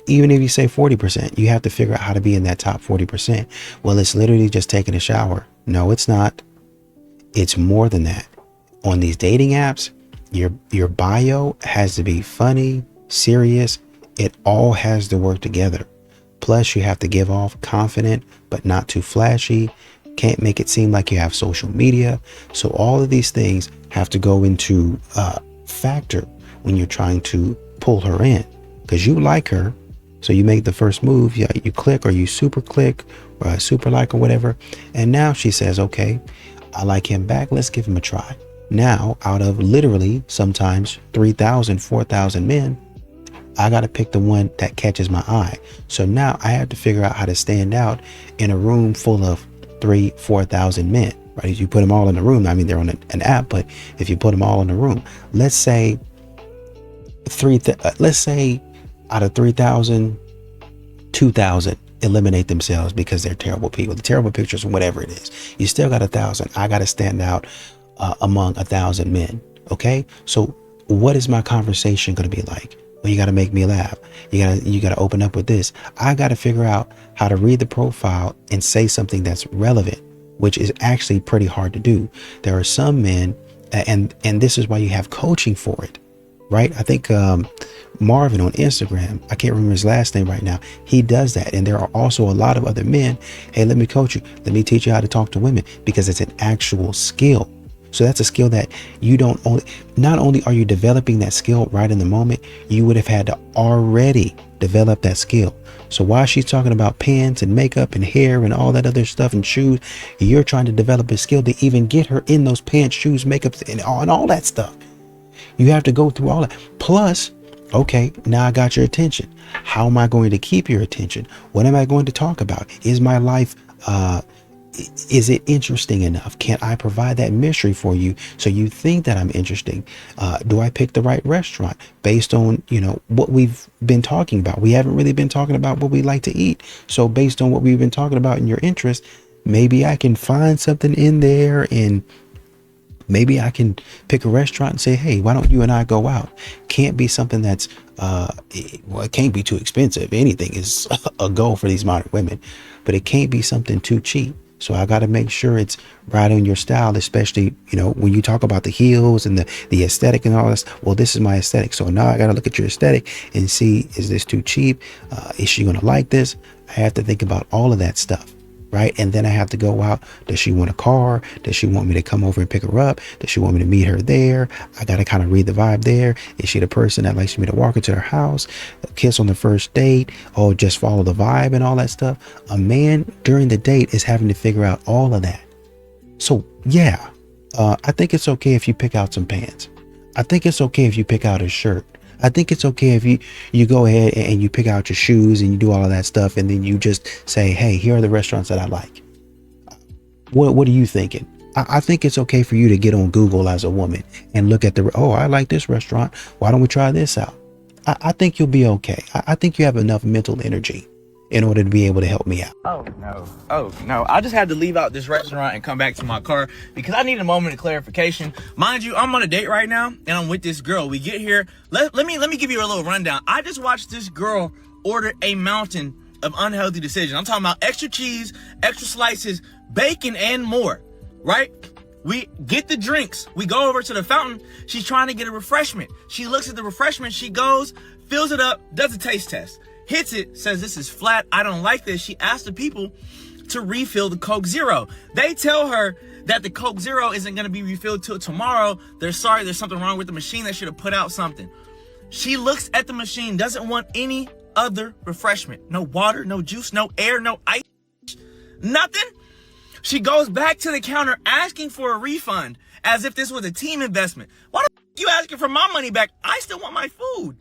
Even if you say 40%, you have to figure out how to be in that top 40%. Well, it's literally just taking a shower. No, it's not. It's more than that. On these dating apps, your bio has to be funny, serious. It all has to work together. Plus, you have to give off confident, but not too flashy. Can't make it seem like you have social media. So all of these things have to go into factor when you're trying to pull her in, because you like her. So you make the first move, yeah, you click, or you super click, or super like, or whatever. And now she says, okay, I like him back. Let's give him a try. Now, out of literally sometimes 3,000, 4,000 men, I got to pick the one that catches my eye. So now I have to figure out how to stand out in a room full of 3,000, 4,000 men, right? If you put them all in the room, I mean, they're on an app, but if you put them all in the room, let's say out of 3,000, 2,000 eliminate themselves because they're terrible people. The terrible pictures, whatever it is, you still got 1,000. I got to stand out among 1,000 men. Okay. So what is my conversation going to be like? Well, you got to make me laugh. You got to open up with this. I got to figure out how to read the profile and say something that's relevant, which is actually pretty hard to do. There are some men, and this is why you have coaching for it, right? I think Marvin on Instagram, I can't remember his last name right now. He does that. And there are also a lot of other men. Hey, let me coach you. Let me teach you how to talk to women, because it's an actual skill. So that's a skill that you don't only, not only are you developing that skill right in the moment, you would have had to already develop that skill. So while she's talking about pants and makeup and hair and all that other stuff and shoes, you're trying to develop a skill to even get her in those pants, shoes, makeup, and all that stuff. You have to go through all that. Plus, okay, now I got your attention. How am I going to keep your attention? What am I going to talk about? Is my life, is it interesting enough? Can I provide that mystery for you so you think that I'm interesting? Do I pick the right restaurant based on, what we've been talking about? We haven't really been talking about what we like to eat. So based on what we've been talking about in your interest, maybe I can find something in there, and maybe I can pick a restaurant and say, hey, why don't you and I go out? Can't be something that's, it can't be too expensive. Anything is a goal for these modern women, but it can't be something too cheap. So I got to make sure it's right on your style, especially, when you talk about the heels and the aesthetic and all this. Well, this is my aesthetic. So now I got to look at your aesthetic and see, is this too cheap? Is she going to like this? I have to think about all of that stuff. Right. And then I have to go out. Does she want a car? Does she want me to come over and pick her up? Does she want me to meet her there? I got to kind of read the vibe there. Is she the person that likes me to walk into her house, kiss on the first date, or just follow the vibe and all that stuff? A man during the date is having to figure out all of that. So, yeah, I think it's okay if you pick out some pants. I think it's okay if you pick out a shirt. I think it's okay if you go ahead and you pick out your shoes and you do all of that stuff, and then you just say, hey, here are the restaurants that I like. What are you thinking? I think it's okay for you to get on Google as a woman and look at I like this restaurant. Why don't we try this out? I think you'll be okay. I think you have enough mental energy in order to be able to help me out. Oh no, I just had to leave out this restaurant and come back to my car because I need a moment of clarification. Mind you, I'm on a date right now and I'm with this girl. We get here, let me give you a little rundown. I just watched this girl order a mountain of unhealthy decisions. I'm talking about extra cheese, extra slices, bacon, and more, right? We get the drinks. We go over to the fountain. She's trying to get a refreshment. She looks at the refreshment. She goes, fills it up, does a taste test. Hits it, says this is flat, I don't like this. She asks the people to refill the Coke Zero. They tell her that the Coke Zero isn't going to be refilled till tomorrow. They're sorry, there's something wrong with the machine. They should have put out something. She looks at the machine, doesn't want any other refreshment. No water, no juice, no air, no ice, nothing. She goes back to the counter asking for a refund as if this was a team investment. Why the f you asking for my money back? I still want my food.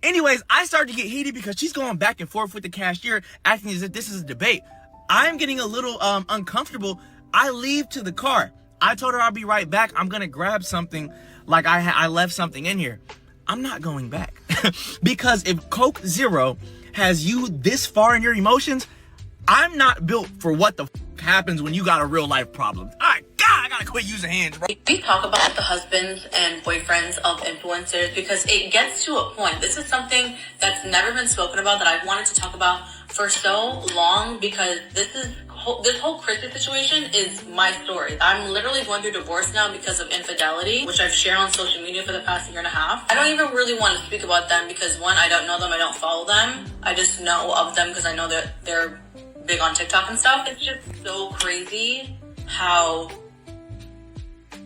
Anyways, I started to get heated because she's going back and forth with the cashier, acting as if this is a debate. I'm getting a little uncomfortable. I leave to the car. I told her I'll be right back. I'm going to grab something like I left something in here. I'm not going back. Because if Coke Zero has you this far in your emotions, I'm not built for what the happens when you got a real life problem. All right, God, I gotta quit using hands, bro. We talk about the husbands and boyfriends of influencers because it gets to a point. This is something that's never been spoken about that I've wanted to talk about for so long because this whole Chrissy situation is my story. I'm literally going through divorce now because of infidelity, which I've shared on social media for the past year and a half. I don't even really want to speak about them because one, I don't know them, I don't follow them. I just know of them because I know that they're big on TikTok and stuff. It's just so crazy how,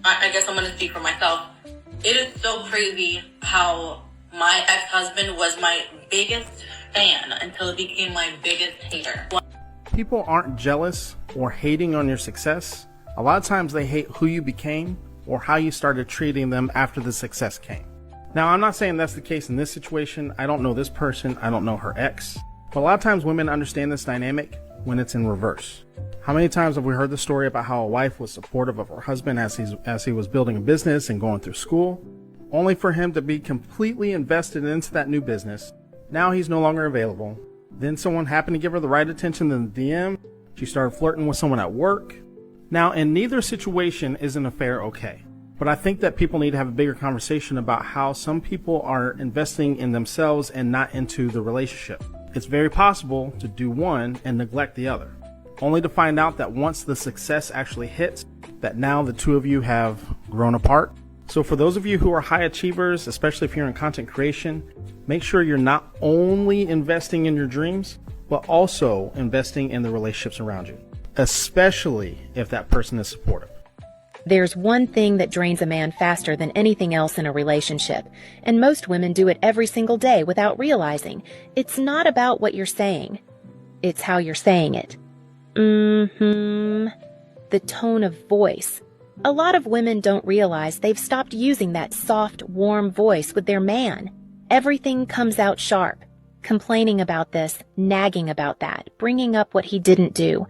I guess I'm going to speak for myself. It is so crazy how my ex-husband was my biggest fan until he became my biggest hater. People aren't jealous or hating on your success. A lot of times they hate who you became or how you started treating them after the success came. Now, I'm not saying that's the case in this situation. I don't know this person. I don't know her ex. But a lot of times women understand this dynamic when it's in reverse. How many times have we heard the story about how a wife was supportive of her husband as he was building a business and going through school, only for him to be completely invested into that new business. Now he's no longer available. Then someone happened to give her the right attention in the DM. She started flirting with someone at work. Now, in neither situation is an affair okay. But I think that people need to have a bigger conversation about how some people are investing in themselves and not into the relationship. It's very possible to do one and neglect the other, only to find out that once the success actually hits, that now the two of you have grown apart So for those of you who are high achievers, especially if you're in content creation, make sure you're not only investing in your dreams, but also investing in the relationships around you, especially if that person is supportive. There's one thing that drains a man faster than anything else in a relationship, and most women do it every single day without realizing. It's not about what you're saying. It's how you're saying it. The tone of voice. A lot of women don't realize they've stopped using that soft, warm voice with their man. Everything comes out sharp. Complaining about this, nagging about that, bringing up what he didn't do.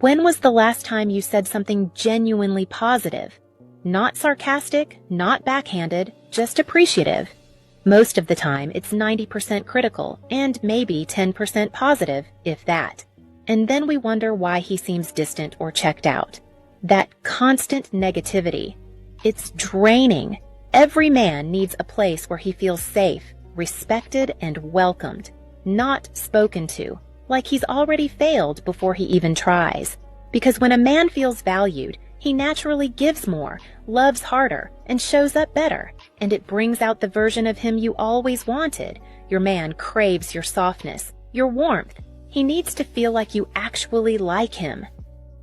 When was the last time you said something genuinely positive? Not sarcastic, not backhanded, just appreciative. Most of the time, it's 90% critical and maybe 10% positive, if that. And then we wonder why he seems distant or checked out. That constant negativity. It's draining. Every man needs a place where he feels safe, respected, and welcomed, not spoken to, like he's already failed before he even tries. Because when a man feels valued, he naturally gives more, loves harder, and shows up better. And it brings out the version of him you always wanted. Your man craves your softness, your warmth. He needs to feel like you actually like him.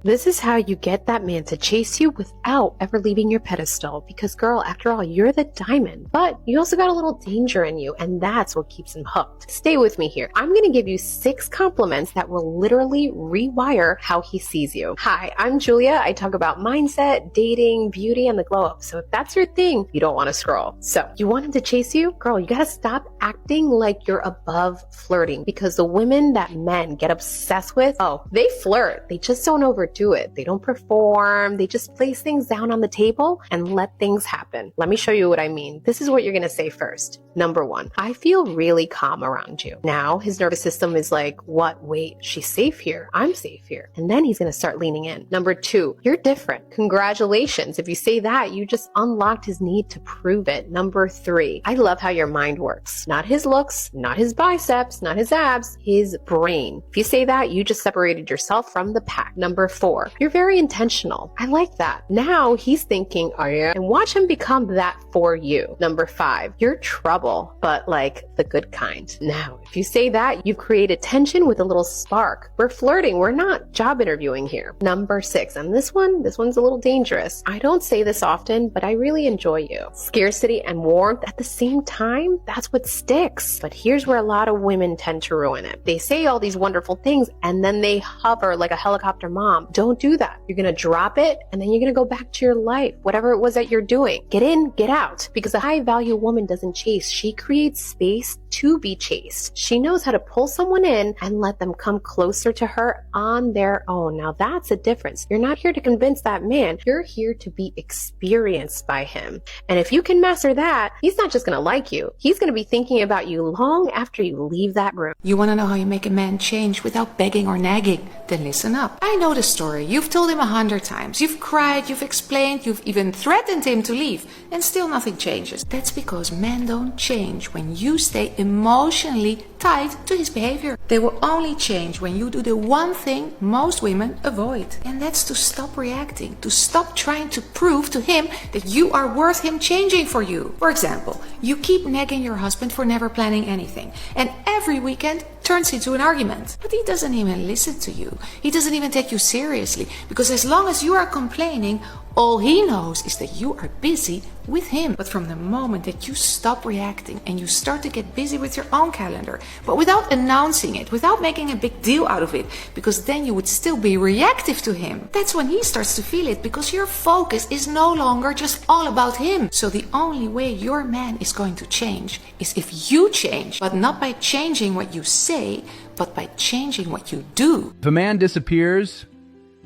This is how you get that man to chase you without ever leaving your pedestal. Because girl, after all, you're the diamond. But you also got a little danger in you, and that's what keeps him hooked. Stay with me here. I'm going to give you 6 compliments that will literally rewire how he sees you. Hi, I'm Julia. I talk about mindset, dating, beauty, and the glow up. So if that's your thing, you don't want to scroll. So you want him to chase you? Girl, you got to stop acting like you're above flirting. Because the women that men get obsessed with, they flirt. They just don't overdo it. They don't perform. They just place things down on the table and let things happen. Let me show you what I mean. This is what you're going to say first. Number 1, I feel really calm around you. Now his nervous system is like, what? Wait, she's safe here. I'm safe here. And then he's going to start leaning in. Number 2, you're different. Congratulations. If you say that, you just unlocked his need to prove it. Number 3, I love how your mind works. Not his looks, not his biceps, not his abs, his brain. If you say that, you just separated yourself from the pack. Number 4, you're very intentional. I like that. Now he's thinking, oh yeah, and watch him become that for you. Number 5, you're trouble, but like the good kind. Now, if you say that, you've created tension with a little spark. We're flirting. We're not job interviewing here. Number 6, and this one's a little dangerous. I don't say this often, but I really enjoy you. Scarcity and warmth at the same time, that's what sticks. But here's where a lot of women tend to ruin it. They say all these wonderful things and then they hover like a helicopter mom. Don't do that. You're going to drop it and then you're going to go back to your life, whatever it was that you're doing. Get in, get out. Because a high value woman doesn't chase. She creates space to be chased. She knows how to pull someone in and let them come closer to her on their own. Now that's a difference. You're not here to convince that man. You're here to be experienced by him. And if you can master that, he's not just going to like you. He's going to be thinking about you long after you leave that room. You want to know how you make a man change without begging or nagging? Then listen up. I know the story. You've told him 100 times. You've cried, you've explained, you've even threatened him to leave, and still nothing changes. That's because men don't change when you stay emotionally tied to his behavior. They will only change when you do the one thing most women avoid, and that's to stop reacting, to stop trying to prove to him that you are worth him changing for you. For example, you keep nagging your husband for never planning anything, and every weekend turns into an argument. But he doesn't even listen to you. He doesn't even take you seriously, because as long as you are complaining, all he knows is that you are busy with him. But from the moment that you stop reacting and you start to get busy with your own calendar, but without announcing it, without making a big deal out of it, because then you would still be reactive to him, that's when he starts to feel it, because your focus is no longer just all about him. So the only way your man is going to change is if you change, but not by changing what you say, but by changing what you do. If a man disappears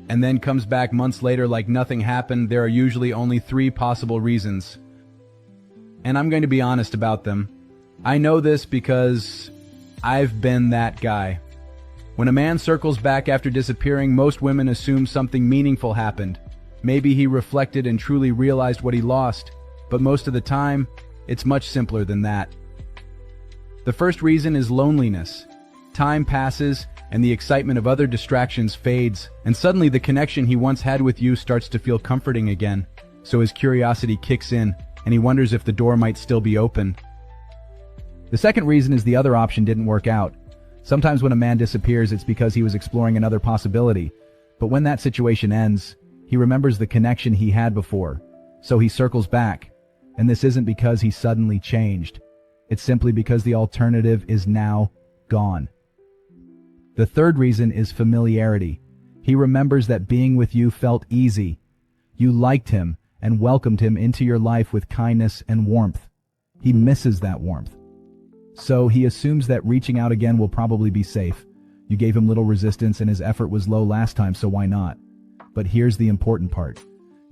and then comes back months later like nothing happened, there are usually only 3 possible reasons. And I'm going to be honest about them. I know this because I've been that guy. When a man circles back after disappearing, most women assume something meaningful happened. Maybe he reflected and truly realized what he lost, but most of the time, it's much simpler than that. The first reason is loneliness. Time passes, and the excitement of other distractions fades, and suddenly the connection he once had with you starts to feel comforting again. So his curiosity kicks in, and he wonders if the door might still be open. The second reason is the other option didn't work out. Sometimes when a man disappears, it's because he was exploring another possibility. But when that situation ends, he remembers the connection he had before. So he circles back. And this isn't because he suddenly changed. It's simply because the alternative is now gone. The third reason is familiarity. He remembers that being with you felt easy. You liked him and welcomed him into your life with kindness and warmth. He misses that warmth. So he assumes that reaching out again will probably be safe. You gave him little resistance and his effort was low last time, so why not? But here's the important part.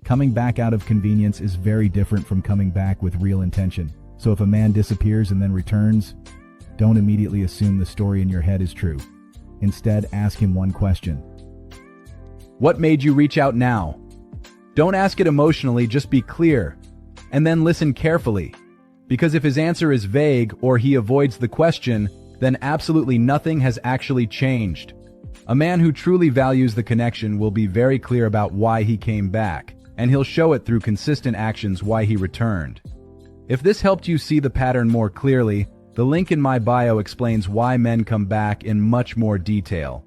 Coming back out of convenience is very different from coming back with real intention. So if a man disappears and then returns, don't immediately assume the story in your head is true. Instead, ask him one question. What made you reach out now? Don't ask it emotionally, just be clear. And then listen carefully. Because if his answer is vague or he avoids the question, then absolutely nothing has actually changed. A man who truly values the connection will be very clear about why he came back, and he'll show it through consistent actions why he returned. If this helped you see the pattern more clearly, the link in my bio explains why men come back in much more detail.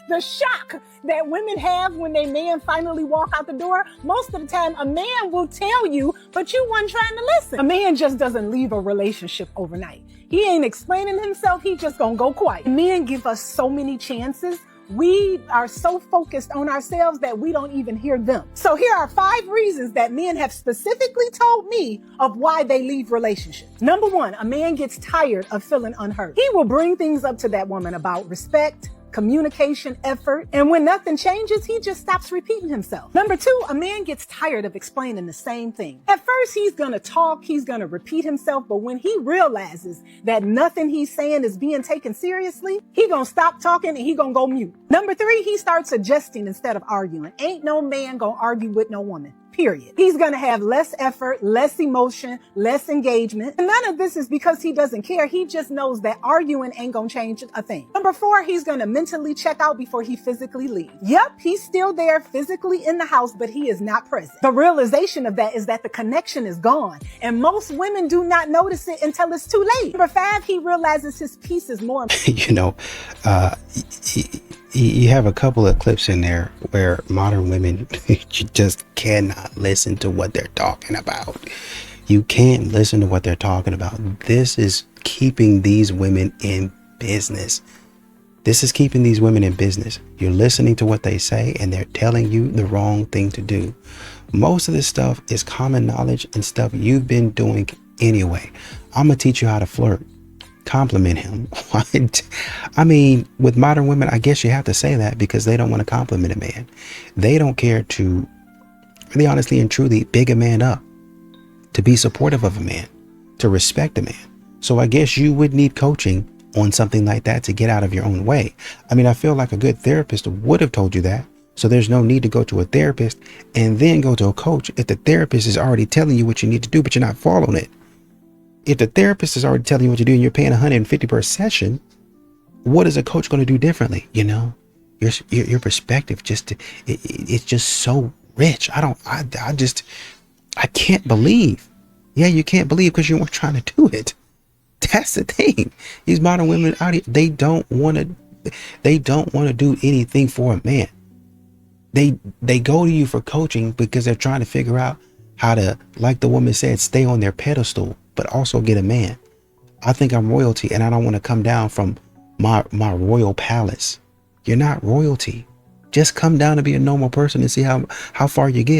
The shock that women have when their man finally walk out the door, most of the time a man will tell you, but you weren't trying to listen. A man just doesn't leave a relationship overnight. He ain't explaining himself, he just gonna go quiet. Men give us so many chances. We are so focused on ourselves that we don't even hear them. So here are 5 reasons that men have specifically told me of why they leave relationships. Number 1, a man gets tired of feeling unheard. He will bring things up to that woman about respect, communication, effort, and when nothing changes, he just stops repeating himself. Number 2, a man gets tired of explaining the same thing. At first, he's gonna talk, he's gonna repeat himself, but when he realizes that nothing he's saying is being taken seriously, he gonna stop talking and he gonna go mute. Number 3, he starts adjusting instead of arguing. Ain't no man gonna argue with no woman. Period. He's going to have less effort, less emotion, less engagement. And none of this is because he doesn't care. He just knows that arguing ain't going to change a thing. Number 4, he's going to mentally check out before he physically leaves. Yep, he's still there physically in the house, but he is not present. The realization of that is that the connection is gone. And most women do not notice it until it's too late. Number 5, he realizes his peace is more important. You have a couple of clips in there where modern women you just cannot listen to what they're talking about. You can't listen to what they're talking about. This is keeping these women in business. This is keeping these women in business. You're listening to what they say and they're telling you the wrong thing to do. Most of this stuff is common knowledge and stuff you've been doing anyway. I'm gonna teach you how to flirt. Compliment him. I mean, with modern women, I guess you have to say that because they don't want to compliment a man. They don't care to really honestly and truly big a man up, to be supportive of a man, to respect a man. So I guess you would need coaching on something like that to get out of your own way. I mean, I feel like a good therapist would have told you that. So there's no need to go to a therapist and then go to a coach if the therapist is already telling you what you need to do, but you're not following it. If the therapist is already telling you what to do and you're paying $150 per session, what is a coach going to do differently? You know, your perspective it's just so rich. I can't believe. Yeah, you can't believe because you weren't trying to do it. That's the thing. These modern women out here, they don't want to do anything for a man. They go to you for coaching because they're trying to figure out how to, like the woman said, stay on their pedestal, but also get a man. I think I'm royalty and I don't want to come down from my royal palace. You're not royalty. Just come down to be a normal person and see how far you get.